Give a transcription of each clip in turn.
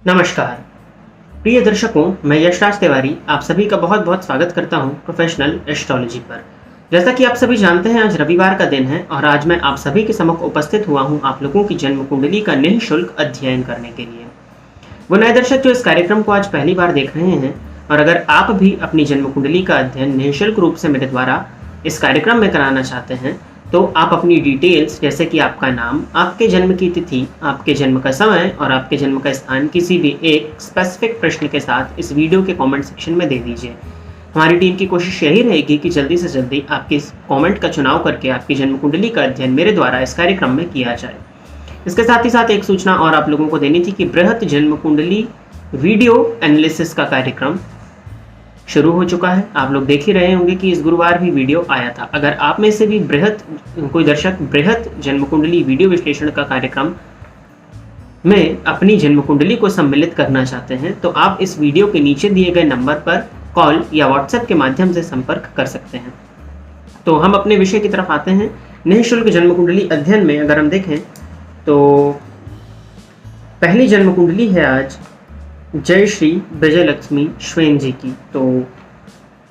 नमस्कार प्रिय दर्शकों, मैं यशराज तिवारी आप सभी का बहुत बहुत स्वागत करता हूं प्रोफेशनल एस्ट्रोलॉजी पर। जैसा कि आप सभी जानते हैं, आज रविवार का दिन है और आज मैं आप सभी के सम्मुख उपस्थित हुआ हूं आप लोगों की जन्म कुंडली का निःशुल्क अध्ययन करने के लिए। वो नए दर्शक जो इस कार्यक्रम को आज पहली बार देख रहे हैं, और अगर आप भी अपनी जन्म कुंडली का अध्ययन निःशुल्क रूप से मेरे द्वारा इस कार्यक्रम में कराना चाहते हैं, तो आप अपनी डिटेल्स जैसे कि आपका नाम, आपके जन्म की तिथि, आपके जन्म का समय और आपके जन्म का स्थान किसी भी एक स्पेसिफिक प्रश्न के साथ इस वीडियो के कमेंट सेक्शन में दे दीजिए। हमारी टीम की कोशिश यही रहेगी कि जल्दी से जल्दी आपके इस कमेंट का चुनाव करके आपकी जन्म कुंडली का अध्ययन मेरे द्वारा इस कार्यक्रम में किया जाए। इसके साथ ही साथ एक सूचना और आप लोगों को देनी थी कि बृहत जन्म कुंडली वीडियो एनालिसिस का कार्यक्रम शुरू हो चुका है। आप लोग देख ही रहे होंगे कि इस गुरुवार भी वीडियो आया था। अगर आप में से भी कोई दर्शक बृहत जन्म कुंडली वीडियो विश्लेषण का कार्यक्रम में अपनी जन्म कुंडली को सम्मिलित करना चाहते हैं, तो आप इस वीडियो के नीचे दिए गए नंबर पर कॉल या व्हाट्सएप के माध्यम से संपर्क कर सकते हैं। तो हम अपने विषय की तरफ आते हैं। निःशुल्क जन्म कुंडली अध्ययन में अगर हम देखें तो पहली जन्म कुंडली है आज जय श्री विजयलक्ष्मी श्वेन जी की। तो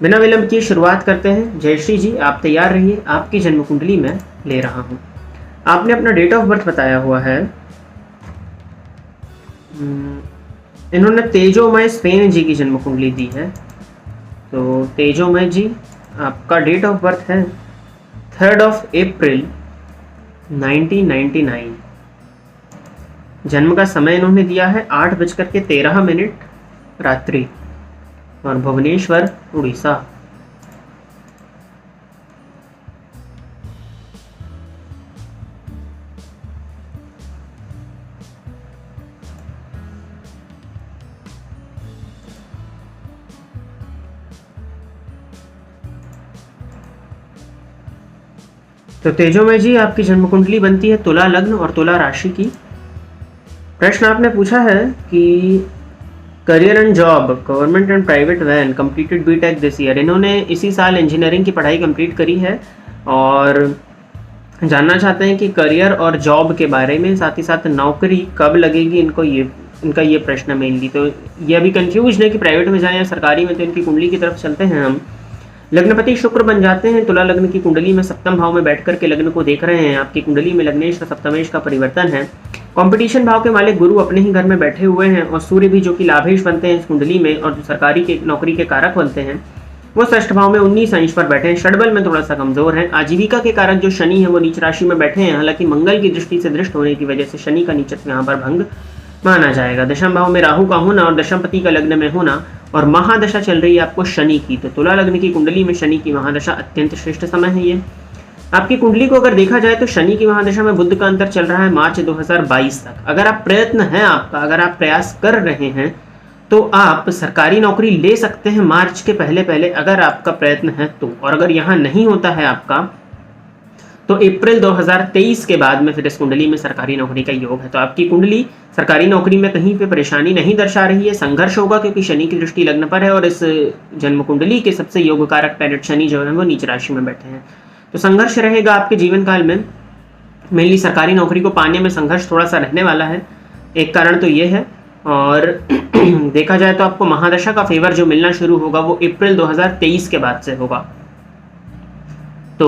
बिना विलंब की शुरुआत करते हैं। जय श्री जी, आप तैयार रहिए, आपकी जन्म कुंडली मैं ले रहा हूं। आपने अपना डेट ऑफ बर्थ बताया हुआ है। इन्होंने तेजोमय स्वेन जी की जन्म कुंडली दी है। तो तेजोमय जी, आपका डेट ऑफ बर्थ है 3 अप्रैल 1999। जन्म का समय इन्होंने दिया है 8:13 रात्रि और भुवनेश्वर, उड़ीसा। तो तेजोमय जी, आपकी जन्म कुंडली बनती है तुला लग्न और तुला राशि की। प्रश्न आपने पूछा है कि career and job, government and private वैन, कंप्लीटेड बीटेक दिस ईयर। इन्होंने इसी साल इंजीनियरिंग की पढ़ाई कंप्लीट करी है और जानना चाहते हैं कि करियर और जॉब के बारे में, साथ ही साथ नौकरी कब लगेगी इनको, इनका ये प्रश्न मेनली। तो ये अभी कंफ्यूज है कि प्राइवेट में जाएं या सरकारी में, तो इनकी कुंडली की तरफ चलते हैं हम। लग्नपति शुक्र बन जाते हैं। तुला लग्न की कुंडली में सप्तम भाव में बैठकर के लग्न को देख रहे हैं। आपकी कुंडली में लग्नेश और सप्तमेश का परिवर्तन है। कंपटीशन भाव के मालिक गुरु अपने ही घर में बैठे हुए हैं और सूर्य भी, जो कि लाभेश बनते हैं इस कुंडली में और जो सरकारी के नौकरी के कारक बनते हैं, वो षष्ठ भाव में 19 अंश पर बैठे हैं। षडबल में थोड़ा सा कमजोर है। आजीविका के कारक जो शनि है वो नीच राशि में बैठे हैं। हालांकि मंगल की दृष्टि से दृष्ट होने की वजह से शनि का नीचत्व यहाँ पर भंग माना जाएगा। दशम भाव में राहु का होना और दशमपति का लग्न में होना और महादशा चल रही है आपको शनि की। तो तुला लग्न की कुंडली में शनि की महादशा अत्यंत श्रेष्ठ समय है ये। आपकी कुंडली को अगर देखा जाए तो शनि की महादशा में बुध का अंतर चल रहा है मार्च 2022 तक। अगर आप प्रयत्न है आपका, अगर आप प्रयास कर रहे हैं, तो आप सरकारी नौकरी ले सकते हैं मार्च के पहले पहले, अगर आपका प्रयत्न है तो। और अगर यहाँ नहीं होता है आपका, तो अप्रैल 2023 के बाद में फिर इस कुंडली में सरकारी नौकरी का योग है। तो आपकी कुंडली सरकारी नौकरी में कहीं पे परेशानी नहीं दर्शा रही है। संघर्ष होगा क्योंकि शनि की दृष्टि लग्न पर है और इस जन्म कुंडली के सबसे योग कारक प्लैनेट शनि जो है वो नीच राशि में बैठे हैं। तो संघर्ष रहेगा आपके जीवन काल में। मेनली सरकारी नौकरी को पाने में संघर्ष थोड़ा सा रहने वाला है, एक कारण तो ये है। और देखा जाए तो आपको महादशा का फेवर जो मिलना शुरू होगा वो अप्रैल 2023 के बाद से होगा। तो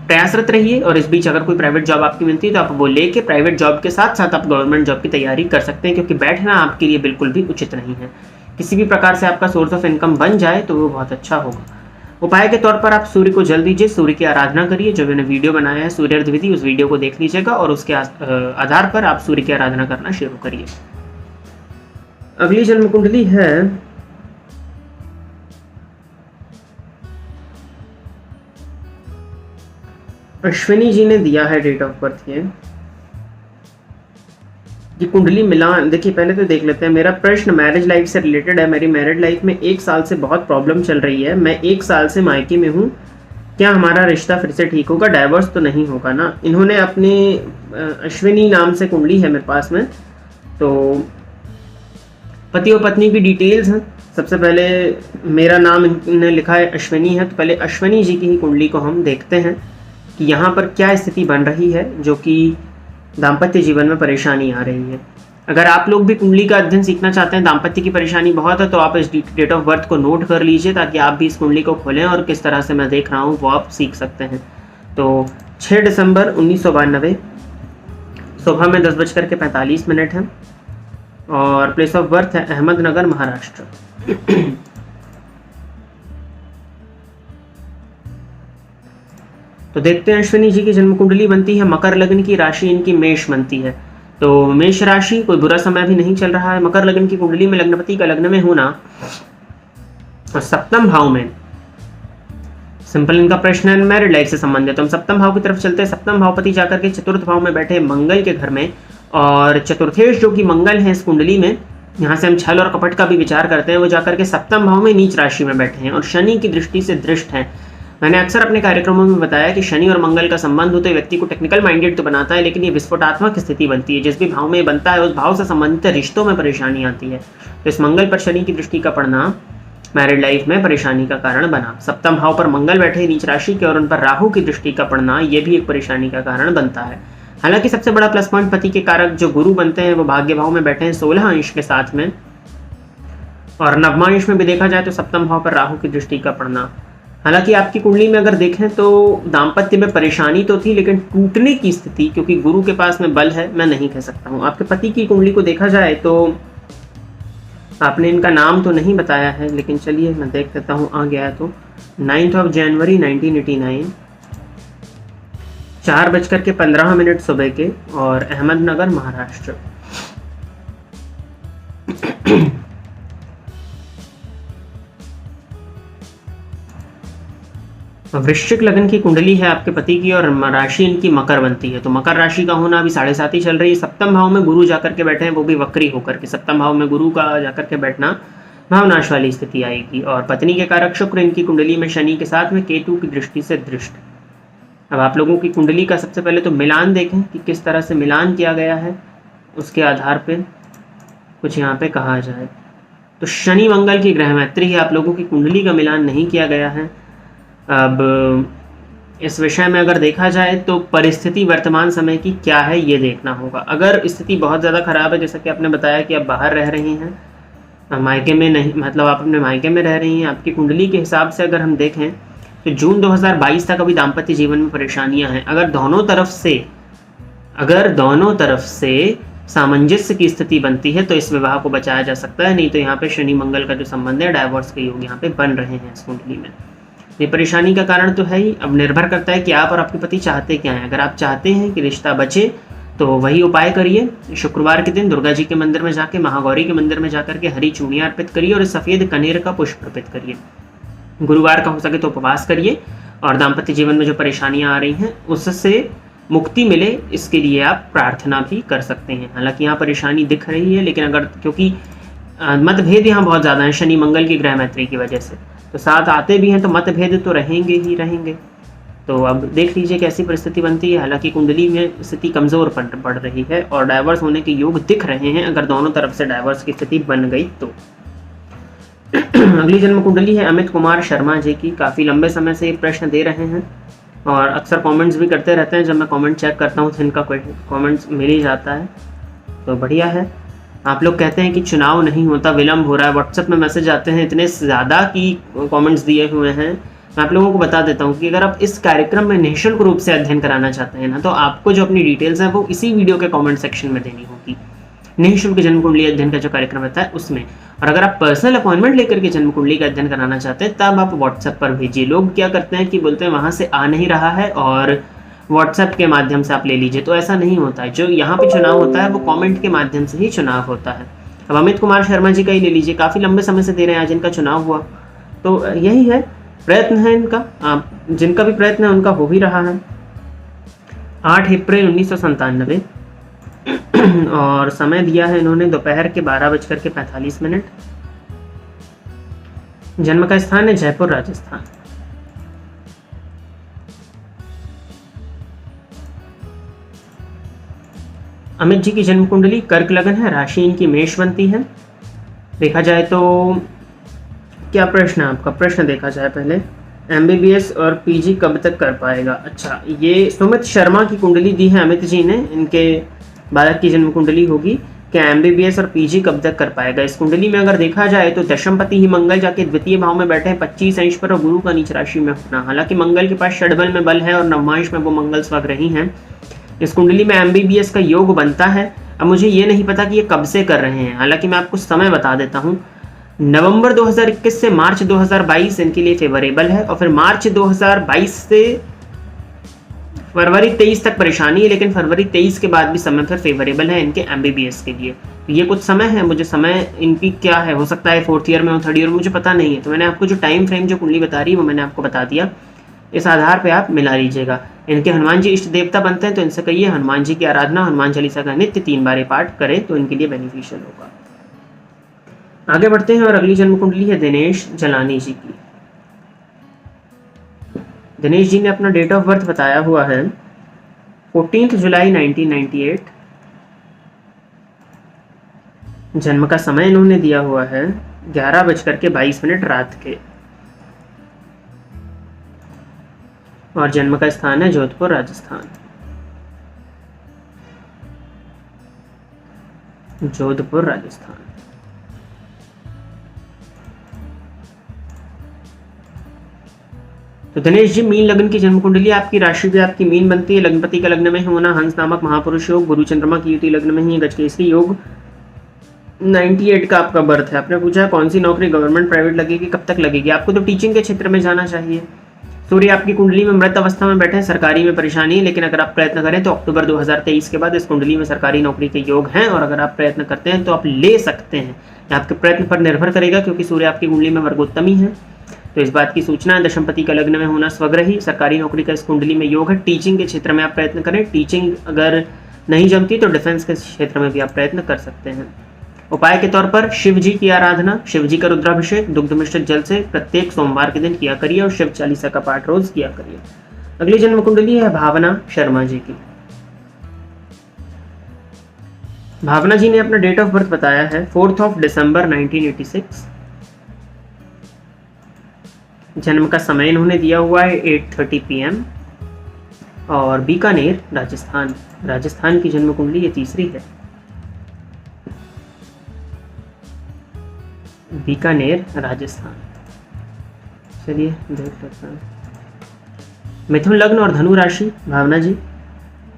प्रयासरत रहिए और इस बीच अगर कोई प्राइवेट जॉब आपकी मिलती है तो आप वो लेके प्राइवेट जॉब के साथ साथ आप गवर्नमेंट जॉब की तैयारी कर सकते हैं, क्योंकि बैठना आपके लिए बिल्कुल भी उचित नहीं है। किसी भी प्रकार से आपका सोर्स ऑफ इनकम बन जाए तो वो बहुत अच्छा होगा। उपाय के तौर पर आप सूर्य को जल दीजिए, सूर्य की आराधना करिए। जो मैंने वीडियो बनाया है सूर्य अर्ध विधि, उस वीडियो को देख लीजिएगा और उसके आधार पर आप सूर्य की आराधना करना शुरू करिए। अगली जन्म कुंडली है अश्विनी जी ने दिया है डेट ऑफ बर्थ। ये कुंडली मिलान देखिए, पहले तो देख लेते हैं। मेरा प्रश्न मैरिज लाइफ से रिलेटेड है। मेरी मैरिड लाइफ में 1 साल से बहुत प्रॉब्लम चल रही है। मैं 1 साल से मायके में हूँ। क्या हमारा रिश्ता फिर से ठीक होगा? डाइवोर्स तो नहीं होगा ना? इन्होंने अपने अश्विनी नाम से कुंडली है मेरे पास में। तो पति और पत्नी की डिटेल्स हैं। सबसे पहले मेरा नाम इन्होंने लिखा है अश्विनी है, तो पहले अश्विनी जी की ही कुंडली को हम देखते हैं कि यहाँ पर क्या स्थिति बन रही है जो कि दाम्पत्य जीवन में परेशानी आ रही है। अगर आप लोग भी कुंडली का अध्ययन सीखना चाहते हैं, दाम्पत्य की परेशानी बहुत है, तो आप इस डेट ऑफ बर्थ को नोट कर लीजिए ताकि आप भी इस कुंडली को खोलें और किस तरह से मैं देख रहा हूँ वो आप सीख सकते हैं। तो 6 दिसंबर 1992 सुबह में 10:45 है और प्लेस ऑफ बर्थ है अहमदनगर, महाराष्ट्र। तो देखते हैं अश्विनी जी की जन्म कुंडली बनती है मकर लग्न की, राशि इनकी मेष बनती है। तो मेष राशि, कोई बुरा समय भी नहीं चल रहा है। मकर लग्न की कुंडली में लग्नपति का लग्न में होना और सप्तम भाव में, सिंपल इनका प्रश्न है मैरिड लाइफ से संबंधित। हम सप्तम भाव की तरफ चलते हैं। सप्तम भावपति जाकर के चतुर्थ भाव में बैठे मंगल के घर में, और चतुर्थेश जो कि मंगल है इस कुंडली में, यहाँ से हम छल और कपट का भी विचार करते हैं, वो जाकर के सप्तम भाव में नीच राशि में बैठे हैं और शनि की दृष्टि से दृष्ट हैं। मैंने अक्सर अपने कार्यक्रमों में बताया कि शनि और मंगल का संबंध हो तो व्यक्ति को टेक्निकल माइंडेड तो बनाता है, लेकिन ये विस्फोटात्मक स्थिति बनती है। जिस भी भाव में बनता है उस भाव से संबंधित रिश्तों में परेशानी आती है। तो इस मंगल पर शनि की दृष्टि का पड़ना मैरिड लाइफ में परेशानी का कारण बना। सप्तम भाव पर मंगल बैठे नीच राशि के और उन पर राहु की दृष्टि का पड़ना, ये भी एक परेशानी का कारण बनता है। हालांकि सबसे बड़ा प्लस पॉइंट पति के कारक जो गुरु बनते हैं वो भाग्य भाव में बैठे हैं 16 अंश के साथ में, और नवमांश में भी देखा जाए तो सप्तम भाव पर राहु की दृष्टि का पड़ना। हालांकि आपकी कुंडली में अगर देखें तो दाम्पत्य में परेशानी तो थी, लेकिन टूटने की स्थिति, क्योंकि गुरु के पास में बल है, मैं नहीं कह सकता हूँ। आपके पति की कुंडली को देखा जाए तो आपने इनका नाम तो नहीं बताया है, लेकिन चलिए मैं देख लेता हूँ। आ गया है तो 9 जनवरी 1989 4:15 सुबह के, और अहमदनगर, महाराष्ट्र। वृश्चिक लग्न की कुंडली है आपके पति की और राशि इनकी मकर बनती है। तो मकर राशि का होना अभी 7.5 ही चल रही है। सप्तम भाव में गुरु जाकर के बैठे हैं, वो भी वक्री होकर के। सप्तम भाव में गुरु का जाकर के बैठना भावनाश वाली स्थिति आएगी। और पत्नी के कारक शुक्र इनकी कुंडली में शनि के साथ में केतु की दृष्टि से दृष्ट। अब आप लोगों की कुंडली का सबसे पहले तो मिलान देखें कि किस तरह से मिलान किया गया है, उसके आधार पर कुछ यहाँ पे कहा जाए तो शनि मंगल की ग्रह मैत्री है। आप लोगों की कुंडली का मिलान नहीं किया गया है। अब इस विषय में अगर देखा जाए तो परिस्थिति वर्तमान समय की क्या है ये देखना होगा। अगर स्थिति बहुत ज़्यादा खराब है, जैसा कि आपने बताया कि आप बाहर रह रही हैं, मायके में नहीं, मतलब आप अपने मायके में रह रही हैं, आपकी कुंडली के हिसाब से अगर हम देखें तो जून 2022 तक अभी दाम्पत्य जीवन में परेशानियां हैं। अगर दोनों तरफ से सामंजस्य की स्थिति बनती है तो इस विवाह को बचाया जा सकता है, नहीं तो यहाँ पे शनि मंगल का जो संबंध है डाइवोर्स के योग यहाँ पे बन रहे हैं इस कुंडली में। ये परेशानी का कारण तो है ही। अब निर्भर करता है कि आप और आपके पति चाहते क्या हैं। अगर आप चाहते हैं कि रिश्ता बचे तो वही उपाय करिए। शुक्रवार के दिन दुर्गा जी के मंदिर में जाके, महागौरी के मंदिर में जाकर के हरी चूड़ियाँ अर्पित करिए और सफ़ेद कनेर का पुष्प अर्पित करिए। गुरुवार का हो सके तो उपवास करिए और दाम्पत्य जीवन में जो परेशानियाँ आ रही हैं उससे मुक्ति मिले, इसके लिए आप प्रार्थना भी कर सकते हैं। हालांकि यहाँ परेशानी दिख रही है, लेकिन अगर क्योंकि मतभेद यहाँ बहुत ज़्यादा है शनि मंगल की ग्रह मैत्री की वजह से, तो साथ आते भी हैं तो मतभेद तो रहेंगे ही रहेंगे। तो अब देख लीजिए कैसी परिस्थिति बनती है। हालांकि कुंडली में स्थिति कमज़ोर पड़ रही है और डाइवर्स होने के योग दिख रहे हैं अगर दोनों तरफ से डाइवर्स की स्थिति बन गई तो। अगली जन्म कुंडली है अमित कुमार शर्मा जी की। काफ़ी लंबे समय से ये प्रश्न दे रहे हैं और अक्सर कमेंट्स भी करते रहते हैं। जब मैं कमेंट चेक करता हूँ तो इनका कमेंट्स मिल ही जाता है, तो बढ़िया है। आप लोग कहते हैं कि चुनाव नहीं होता, विलम्ब हो रहा है। व्हाट्सएप में मैसेज आते हैं इतने ज़्यादा कि कमेंट्स दिए हुए हैं। मैं आप लोगों को बता देता हूँ कि अगर आप इस कार्यक्रम में निःशुल्क रूप से अध्ययन कराना चाहते हैं ना, तो आपको जो अपनी डिटेल्स हैं वो इसी वीडियो के कमेंट सेक्शन में देनी होगी। निःशुल्क जन्म कुंडली अध्ययन का जो कार्यक्रम रहता है उसमें। और अगर आप पर्सनल अपॉइंटमेंट लेकर के जन्म कुंडली का अध्ययन कराना चाहते हैं तब आप व्हाट्सएप पर भेजिए। लोग क्या करते हैं कि बोलते हैं वहाँ से आ नहीं रहा है और व्हाट्सएप के माध्यम से आप ले लीजिए, तो ऐसा नहीं होता है। जो यहाँ पे चुनाव होता है वो कमेंट के माध्यम से ही चुनाव होता है। अब अमित कुमार शर्मा जी का ही ले लीजिए, काफ़ी लंबे समय से दे रहे हैं, आज इनका चुनाव हुआ, तो यही है, प्रयत्न है इनका। जिनका भी प्रयत्न है उनका हो भी रहा है। 8 अप्रैल 1997 और समय दिया है इन्होंने दोपहर के 12:45। जन्म का स्थान है जयपुर, राजस्थान। अमित जी की जन्म कुंडली कर्क लगन है, राशि इनकी मेष बनती है। देखा जाए तो क्या प्रश्न है आपका? प्रश्न देखा जाए पहले, MBBS और PG कब तक कर पाएगा? अच्छा, ये सुमित शर्मा की कुंडली दी है अमित जी ने, इनके बालक की जन्म कुंडली होगी क्या एमबीबीएस और पीजी कब तक कर पाएगा। इस कुंडली में अगर देखा जाए तो दशमपति ही मंगल जाके द्वितीय भाव में बैठे हैं 25 अंश पर और गुरु का नीच राशि में होना। हालांकि मंगल के पास षड्बल में बल है और नवमांश में वो मंगल स्वग्रही हैं। इस कुंडली में एमबीबीएस का योग बनता है। अब मुझे ये नहीं पता कि ये कब से कर रहे हैं, हालांकि मैं आपको समय बता देता हूँ। नवंबर 2021 से मार्च 2022 इनके लिए फेवरेबल है और फिर मार्च 2022 से फरवरी 23 तक परेशानी है, लेकिन फरवरी 23 के बाद भी समय फिर फेवरेबल है इनके एमबीबीएस के लिए। तो ये कुछ समय है, मुझे समय इनकी क्या है, हो सकता है 4th ईयर में हो, 3rd ईयर में, मुझे पता नहीं है। तो मैंने आपको जो टाइम फ्रेम जो कुंडली बता रही है वो मैंने आपको बता दिया, इस आधार पे आप मिला लीजिएगा। इनके हनुमान जी इष्ट देवता बनते हैं, तो इनसे कहिए हनुमान जी की आराधना, हनुमान चालीसा का नित्य 3 बार पाठ करें तो इनके लिए बेनिफिशियल होगा। आगे बढ़ते हैं और अगली जन्म कुंडली है दिनेश जलानी जी की। दिनेश जी ने अपना डेट ऑफ बर्थ बताया हुआ है 14 जुलाई 1998। जन्म का समय इन्होंने दिया हुआ है 11:22 रात के, और जन्म का स्थान है जोधपुर राजस्थान। जोधपुर राजस्थान। तो दिनेश जी, मीन लग्न की जन्म कुंडली, आपकी राशि भी आपकी मीन बनती है। लग्नपति का लग्न में होना हंस नामक महापुरुष योग, गुरु चंद्रमा की युति लग्न में ही गजकेसरी योग। 98 का आपका बर्थ है। आपने पूछा कौन सी नौकरी गवर्नमेंट प्राइवेट लगेगी, कब तक लगेगी। आपको तो टीचिंग के क्षेत्र में जाना चाहिए। सूर्य आपकी कुंडली में मृत अवस्था में बैठे हैं, सरकारी में परेशानी है, लेकिन अगर आप प्रयत्न करें तो अक्टूबर 2023 के बाद इस कुंडली में सरकारी नौकरी के योग हैं, और अगर आप प्रयत्न करते हैं तो आप ले सकते हैं। आपके प्रयत्न पर निर्भर करेगा, क्योंकि सूर्य आपकी कुंडली में वर्गोत्तमी है। तो इस बात की सूचना है। दशमपति का लग्न में होना स्वग्रही, सरकारी नौकरी का इस कुंडली में योग है। टीचिंग के क्षेत्र में आप प्रयत्न करें। टीचिंग अगर नहीं जमती तो डिफेंस के क्षेत्र में भी आप प्रयत्न कर सकते हैं। उपाय के तौर पर शिव जी की आराधना, शिव जी का रुद्राभिषेक दुग्ध मिश्रित जल से प्रत्येक सोमवार के दिन किया करिए और शिव चालीसा का पाठ रोज किया करिए। अगली जन्म कुंडली है भावना शर्मा जी की। भावना जी ने अपना डेट ऑफ बर्थ बताया है 4 दिसंबर 1986। जन्म का समय इन्होंने दिया हुआ है 8:30 PM और बीकानेर राजस्थान। राजस्थान की जन्म कुंडली ये तीसरी है। बीकानेर राजस्थान। चलिए देख लेते हैं। मिथुन लग्न और धनु राशि। भावना जी,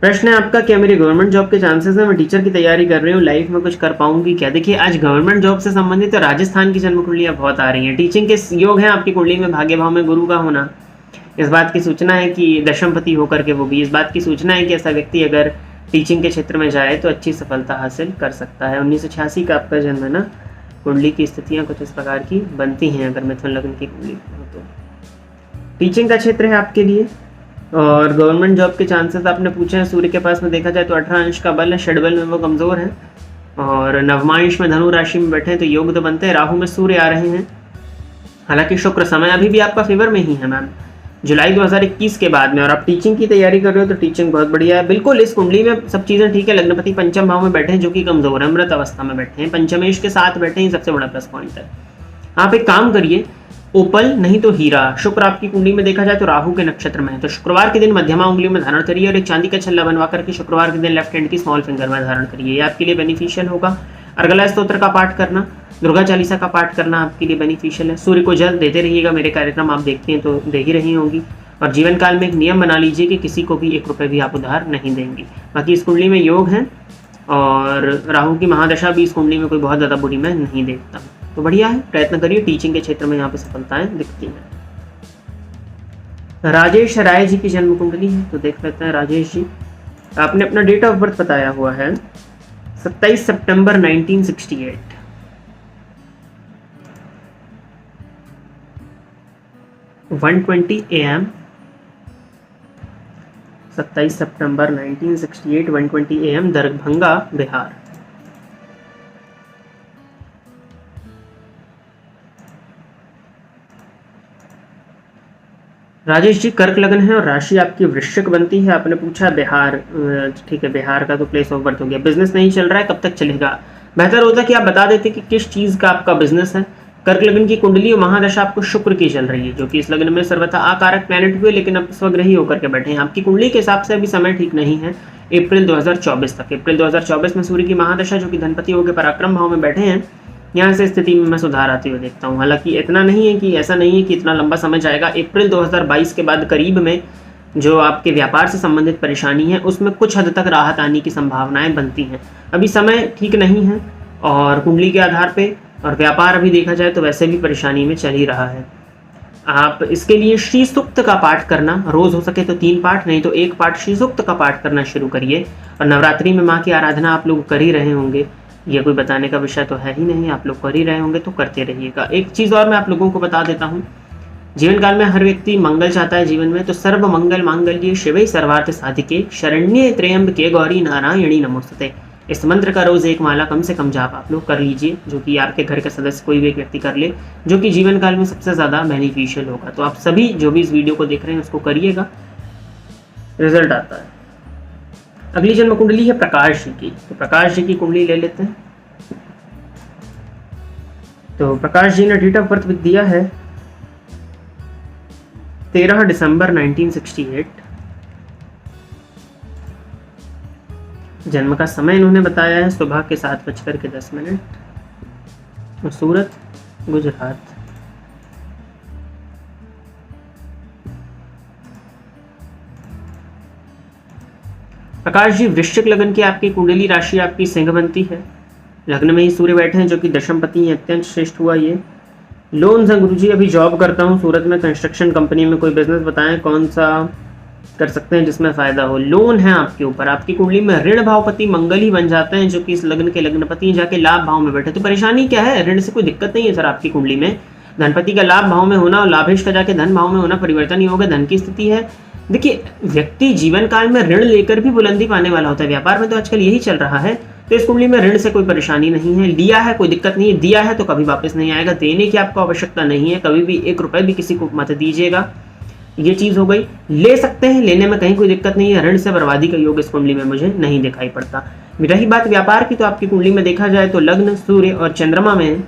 प्रश्न है आपका, क्या मेरी गवर्नमेंट जॉब के चांसेस है, मैं टीचर की तैयारी कर रही हूँ, लाइफ में कुछ कर पाऊंगी क्या। देखिए, आज गवर्नमेंट जॉब से संबंधित तो राजस्थान की जन्म कुंडलियां बहुत आ रही हैं। टीचिंग के योग हैं आपकी कुंडली में, भाग्य भाव में गुरु का होना, इस बात की सूचना है कि दशमपति होकर के वो भी इस बात की सूचना है कि ऐसा व्यक्ति अगर टीचिंग के क्षेत्र में जाए तो अच्छी सफलता हासिल कर सकता है। 1986 का आपका जन्म है ना। कुंडली की स्थितियाँ कुछ इस प्रकार की बनती हैं अगर मिथुन लग्न की कुंडली हो तो। टीचिंग का क्षेत्र है आपके लिए, और गवर्नमेंट जॉब के चांसेस आपने पूछे हैं। सूर्य के पास में देखा जाए तो 18 अंश का बल है, षड्बल में वो कमजोर है, और नवमांश में धनु राशि में बैठे हैं तो योग तो बनते हैं। राहु में सूर्य आ रहे हैं, हालांकि शुक्र समय अभी भी आपका फेवर में ही है मैम, जुलाई 2021 के बाद में। और आप टीचिंग की तैयारी कर रहे हो तो टीचिंग बहुत बढ़िया है। बिल्कुल इस कुंडली में सब चीज़ें ठीक है। लग्नपति पंचम भाव में बैठे हैं जो कि कमजोर है, मृत अवस्था में बैठे हैं, पंचमेश के साथ बैठे हैं, सबसे बड़ा प्लस पॉइंट है। आप एक काम करिए, ओपल नहीं तो हीरा, शुक्र आपकी कुंडली में देखा जाए तो राहु के नक्षत्र में है, तो शुक्रवार के दिन मध्यमा उंगली में धारण करिए और एक चांदी का छल्ला बनवा करके शुक्रवार के दिन लेफ्ट हैंड की स्मॉल फिंगर में धारण करिए, ये आपके लिए बेनिफिशियल होगा। अर्गला स्तोत्र का पाठ करना, दुर्गा चालीसा का पाठ करना आपके लिए बेनिफिशियल है। सूर्य को जल देते रहिएगा, मेरे कार्यक्रम आप देखते हैं तो दे ही रही होंगी। और जीवन काल में एक नियम बना लीजिए कि किसी को भी 1 रुपये भी आप उधार नहीं देंगी। बाकी इस कुंडली में योग है और राहु की महादशा भी इस कुंडली में कोई बहुत ज़्यादा बुरी मैं नहीं देखता हूँ, तो बढ़िया है। प्रयत्न करिए, टीचिंग के क्षेत्र में यहाँ पे सफलताएं दिखती हैं। राजेश राय जी की जन्म कुंडली है, तो देख लेते हैं। राजेश जी, आपने अपना डेट ऑफ बर्थ बताया हुआ है 27 सितंबर 1968। 1:20 AM 27 September 1968 1:20 AM Darbhanga Bihar. Rajesh ji, कर्क लग्न है और राशि आपकी वृश्चिक बनती है। आपने पूछा बिहार, ठीक है, बिहार का तो प्लेस ऑफ बर्थ हो गया। बिजनेस नहीं चल रहा है, कब तक चलेगा। बेहतर होता कि आप बता देते कि किस चीज़ का आपका बिजनेस है। कर्क लग्न की कुंडली और महादशा आपको शुक्र की चल रही है, जो कि इस लग्न में सर्वथा आकारक प्लैनेट हुए, लेकिन अब स्वग्रही होकर के बैठे हैं। आपकी कुंडली के हिसाब से अभी समय ठीक नहीं है, अप्रैल 2024 तक। अप्रैल 2024 में सूर्य की महादशा जो कि धनपति होकर पराक्रम भाव में बैठे हैं, यहाँ से स्थिति में मैं सुधार आते हुए देखता हूँ। हालांकि इतना नहीं है कि ऐसा नहीं है कि इतना लंबा समय जाएगा। अप्रैल 2022 के बाद करीब में जो आपके व्यापार से संबंधित परेशानी है उसमें कुछ हद तक राहत आने की संभावनाएं बनती हैं। अभी समय ठीक नहीं है और कुंडली के आधार पे, और व्यापार अभी देखा जाए तो वैसे भी परेशानी में चल ही रहा है। आप इसके लिए श्री सूक्त का पाठ करना, रोज हो सके तो 3 पाठ, नहीं तो 1 पाठ श्री सूक्त का पाठ करना शुरू करिए। और नवरात्रि में माँ की आराधना आप लोग कर ही रहे होंगे, ये कोई बताने का विषय तो है ही नहीं, आप लोग कर ही रहे होंगे तो करते रहिएगा। एक चीज़ और मैं आप लोगों को बता देता हूँ, जीवन काल में हर व्यक्ति मंगल चाहता है जीवन में, तो सर्व मंगल मांगल्ये शिवे सर्वार्थ साधिके शरण्ये त्र्यंबके गौरी नारायणी नमोस्तुते। इस मंत्र का रोज 1 माला कम से कम जाप आप लोग कर लीजिए, जो कि आपके घर के सदस्य कोई भी एक व्यक्ति कर ले, जो कि जीवन काल में सबसे ज़्यादा बेनिफिशियल होगा। तो आप सभी जो भी इस वीडियो को देख रहे हैं उसको करिएगा, रिजल्ट आता है। अगली जन्म कुंडली है प्रकाश जी की, तो प्रकाश जी की कुंडली ले लेते हैं। तो प्रकाश जी ने डेट ऑफ बर्थ दिया है 13 दिसंबर 1968। जन्म का समय इन्होंने बताया है सुबह के 7:10 और सूरत गुजरात। प्रकाश जी वृश्चिक लग्न की आपकी कुंडली राशि आपकी सिंह बनती है। लग्न में ही सूर्य बैठे हैं जो कि दशमपति हैं, अत्यंत श्रेष्ठ हुआ ये। लोन है गुरु जी, अभी जॉब करता हूँ सूरत में कंस्ट्रक्शन कंपनी में, कोई बिजनेस बताएं कौन सा कर सकते हैं जिसमें फायदा हो। लोन है आपके ऊपर, आपकी कुंडली में ऋण भावपति मंगल ही बन जाते हैं जो कि इस लग्न के लग्नपति जाके लाभ भाव में बैठे। तो परेशानी क्या है, ऋण से कोई दिक्कत नहीं है सर आपकी कुंडली में। धनपति का लाभ भाव में होना और लाभेश का जाके धन भाव में होना परिवर्तन ही होगा, धन की स्थिति है। देखिए व्यक्ति जीवन काल में ऋण लेकर भी बुलंदी पाने वाला होता है, व्यापार में तो आजकल यही चल रहा है। तो इस कुंडली में ऋण से कोई परेशानी नहीं है, लिया है कोई दिक्कत नहीं है, दिया है तो कभी वापस नहीं आएगा, देने की आपको आवश्यकता नहीं है, कभी भी 1 रुपए भी किसी को मत दीजिएगा, ये चीज हो गई। ले सकते हैं, लेने में कहीं कोई दिक्कत नहीं है, ऋण से बर्बादी का योग इस कुंडली में मुझे नहीं दिखाई पड़ता। रही बात व्यापार की, तो आपकी कुंडली में देखा जाए तो लग्न सूर्य और चंद्रमा में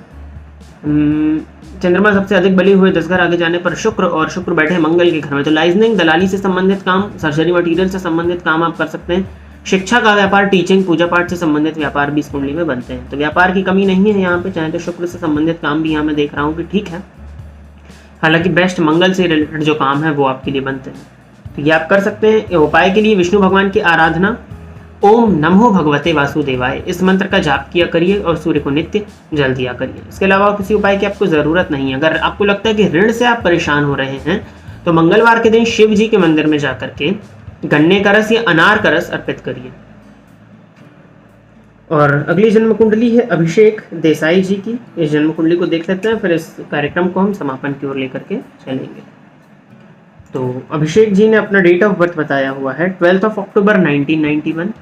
चंद्रमा सबसे अधिक बले हुए 10 घर आगे जाने पर शुक्र, और शुक्र बैठे मंगल के घर में। तो लाइजनिंग दलाली से संबंधित काम, सर्जरी मटीरियल से संबंधित काम आप कर सकते हैं। शिक्षा का व्यापार, टीचिंग, पूजा पाठ से संबंधित व्यापार भी इस कुंडली में बनते हैं। तो व्यापार की कमी नहीं है यहाँ पे, चाहे तो शुक्र से संबंधित काम भी यहाँ मैं देख रहा हूँ कि ठीक है। हालांकि बेस्ट मंगल से रिलेटेड जो काम है वो आपके लिए बनते हैं, तो ये आप कर सकते हैं। उपाय के लिए विष्णु भगवान की आराधना, ओम नमो भगवते वासुदेवाय, इस मंत्र का जाप किया करिए और सूर्य को नित्य जल दिया करिए। इसके अलावा किसी उपाय की आपको ज़रूरत नहीं है। अगर आपको लगता है कि ऋण से आप परेशान हो रहे हैं तो मंगलवार के दिन शिव जी के मंदिर में जाकर के गन्ने का रस या अनार का रस अर्पित करिए। और अगली जन्म कुंडली है अभिषेक देसाई जी की। इस जन्म कुंडली को देख लेते हैं, फिर इस कार्यक्रम को हम समापन की ओर लेकर के चलेंगे। तो अभिषेक जी ने अपना डेट ऑफ बर्थ बताया हुआ है 12 अक्टूबर 1991।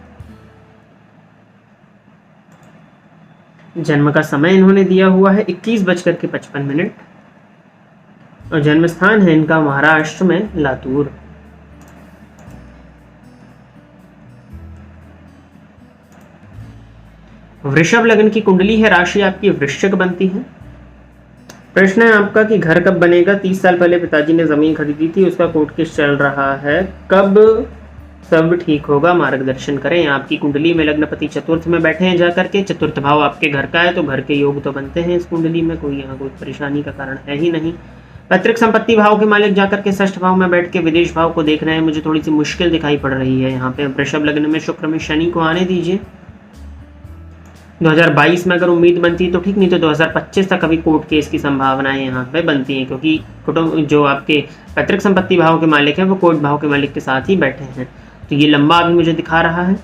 जन्म का समय इन्होंने दिया हुआ है 21:55 और जन्म स्थान है इनका महाराष्ट्र में लातूर। वृषभ लग्न की कुंडली है, राशि आपकी वृश्चिक बनती है। प्रश्न है आपका कि घर कब बनेगा। 30 साल पहले पिताजी ने जमीन खरीदी थी, उसका कोर्ट केस चल रहा है, कब सब ठीक होगा, मार्गदर्शन करें। आपकी कुंडली में लग्नपति चतुर्थ में बैठे हैं जाकर के, चतुर्थ भाव आपके घर का है, तो घर के योग तो बनते हैं इस कुंडली में, कोई यहाँ कोई परेशानी का कारण है ही नहीं। पैतृक संपत्ति भाव के मालिक जाकर के षष्ठ भाव में बैठ के विदेश भाव को देख रहे हैं, मुझे थोड़ी सी मुश्किल दिखाई पड़ रही है यहाँ पे। वृषभ लग्न में शुक्र में शनि को आने दीजिए। 2022 में अगर उम्मीद बनती है तो ठीक, नहीं तो 2025 तक अभी कोर्ट केस की संभावनाएं यहाँ पे बनती हैं, क्योंकि कुटुंब जो आपके पैतृक संपत्ति भाव के मालिक हैं वो कोर्ट भाव के मालिक के साथ ही बैठे हैं। तो ये लंबा अभी मुझे दिखा रहा है,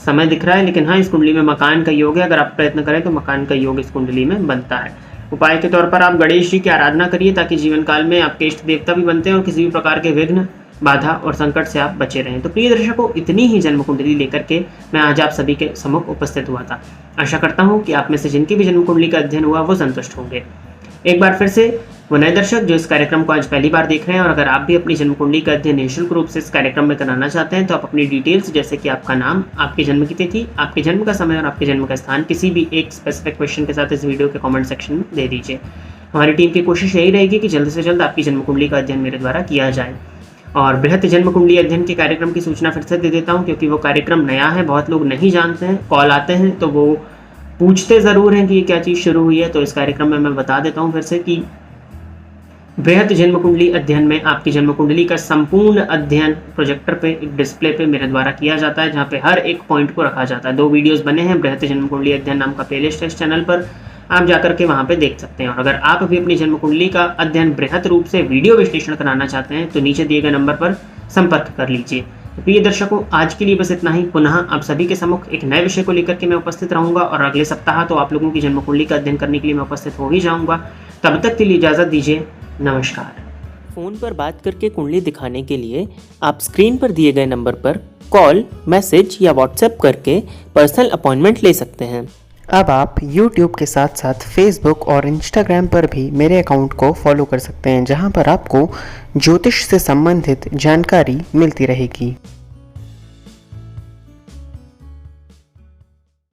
समय दिख रहा है, लेकिन हाँ इस कुंडली में मकान का योग है, अगर आप प्रयत्न करें तो मकान का योग इस कुंडली में बनता है। उपाय के तौर पर आप गणेश जी की आराधना करिए, ताकि जीवन काल में आपके इष्ट देवता भी बनते हैं और किसी भी प्रकार के विघ्न, बाधा और संकट से आप बचे रहें। तो प्रिय दर्शकों, इतनी ही जन्म कुंडली लेकर के मैं आज आप सभी के सम्मुख उपस्थित हुआ था। आशा करता हूँ कि आप में से जिनकी भी जन्म कुंडली का अध्ययन हुआ वो संतुष्ट होंगे। एक बार फिर से वो नए दर्शक जो इस कार्यक्रम को आज पहली बार देख रहे हैं, और अगर आप भी अपनी जन्म कुंडली का अध्ययन निःशुल्क रूप से इस कार्यक्रम में कराना चाहते हैं, तो आप अपनी डिटेल्स जैसे कि आपका नाम, आपके जन्म की तिथि, आपके जन्म का समय और आपके जन्म का स्थान किसी भी एक स्पेसिफिक क्वेश्चन के साथ इस वीडियो के कमेंट सेक्शन में दे दीजिए। हमारी टीम की कोशिश यही रहेगी कि जल्द से जल्द आपकी जन्म कुंडली का अध्ययन मेरे द्वारा किया जाए। और बृहत जन्म कुंडली अध्ययन के कार्यक्रम की सूचना फिर से दे देता हूँ, क्योंकि वो कार्यक्रम नया है, बहुत लोग नहीं जानते हैं। कॉल आते हैं तो वो पूछते ज़रूर हैं कि ये क्या चीज़ शुरू हुई है। तो इस कार्यक्रम में मैं बता देता हूँ फिर से कि बृहत जन्म कुंडली अध्ययन में आपकी जन्म कुंडली का संपूर्ण अध्ययन प्रोजेक्टर पे, एक डिस्प्ले पे मेरे द्वारा किया जाता है, जहाँ पे हर एक पॉइंट को रखा जाता है। 2 वीडियोस बने हैं, बृहत जन्म कुंडली अध्ययन नाम का प्लेलिस्ट है इस चैनल पर, आप जाकर के वहाँ पे देख सकते हैं। और अगर आप भी अपनी जन्म कुंडली का अध्ययन बृहत रूप से वीडियो विश्लेषण कराना चाहते हैं तो नीचे दिए गए नंबर पर संपर्क कर लीजिए। तो प्रिय दर्शकों, आज के लिए बस इतना ही। पुनः आप सभी के सम्मुख एक नए विषय को लेकर के मैं उपस्थित रहूंगा, और अगले सप्ताह तो आप लोगों की जन्म कुंडली का अध्ययन करने के लिए मैं उपस्थित हो ही जाऊंगा। तब तक के लिए इजाज़त दीजिए, नमस्कार। फ़ोन पर बात करके कुंडली दिखाने के लिए आप स्क्रीन पर दिए गए नंबर पर कॉल, मैसेज या व्हाट्सएप करके पर्सनल अपॉइंटमेंट ले सकते हैं। अब आप YouTube के साथ साथ Facebook और Instagram पर भी मेरे अकाउंट को फॉलो कर सकते हैं, जहां पर आपको ज्योतिष से संबंधित जानकारी मिलती रहेगी।